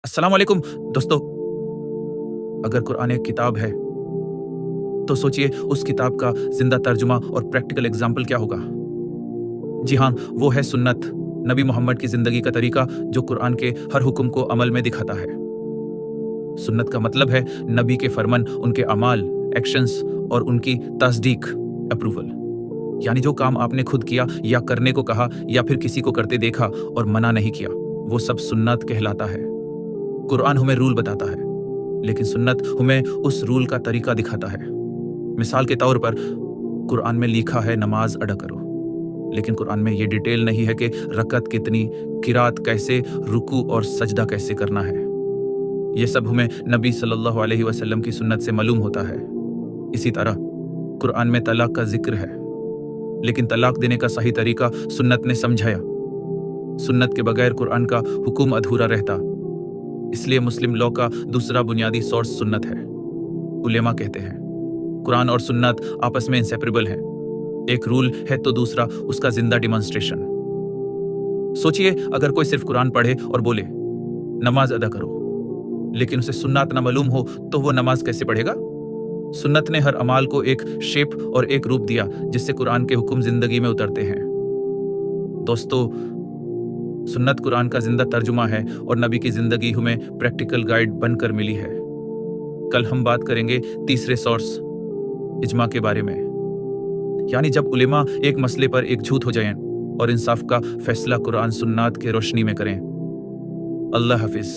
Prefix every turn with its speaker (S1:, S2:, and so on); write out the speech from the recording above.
S1: अस्सलाम वालेकुम दोस्तों। अगर कुरान एक किताब है तो सोचिए उस किताब का जिंदा तर्जुमा और प्रैक्टिकल एग्जाम्पल क्या होगा। जी हाँ, वो है सुन्नत, नबी मोहम्मद की जिंदगी का तरीका जो कुरान के हर हुक्म को अमल में दिखाता है। सुन्नत का मतलब है नबी के फरमान, उनके अमाल, एक्शंस और उनकी तस्दीक, अप्रूवल। यानी जो काम आपने खुद किया या करने को कहा या फिर किसी को करते देखा और मना नहीं किया, वो सब सुन्नत कहलाता है। कुरान हमें रूल बताता है, लेकिन सुन्नत हमें उस रूल का तरीका दिखाता है। मिसाल के तौर पर कुरान में लिखा है नमाज अदा करो, लेकिन कुरान में ये डिटेल नहीं है कि रकत कितनी, किरात कैसे, रुकू और सजदा कैसे करना है। ये सब हमें नबी सल्लल्लाहु अलैहि वसल्लम की सुन्नत से मालूम होता है। इसी तरह कुरान में तलाक का जिक्र है, लेकिन तलाक देने का सही तरीका सुन्नत ने समझाया। सुन्नत के बगैर कुरान का हुक्म अधूरा रहता। इसलिए मुस्लिम लॉ का दूसरा बुनियादी सोर्स सुन्नत है। उलेमा कहते हैं कुरान और सुन्नत आपस में इंसेपरेबल हैं। एक रूल है तो दूसरा उसका जिंदा डिमॉन्स्ट्रेशन। सोचिए, अगर कोई सिर्फ कुरान पढ़े और बोले नमाज अदा करो, लेकिन उसे सुन्नत ना मालूम हो, तो वो नमाज कैसे पढ़ेगा? सुन्नत ने हर अमाल को एक शेप और एक रूप दिया, जिससे कुरान के हुक्म जिंदगी में उतरते हैं। दोस्तों, सुन्नत कुरान का जिंदा तर्जुमा है और नबी की जिंदगी हमें प्रैक्टिकल गाइड बनकर मिली है। कल हम बात करेंगे तीसरे सोर्स, इजमा के बारे में। यानी जब उलेमा एक मसले पर एकजुट हो जाएं और इंसाफ का फैसला कुरान सुन्नत के रोशनी में करें। अल्लाह हाफिज।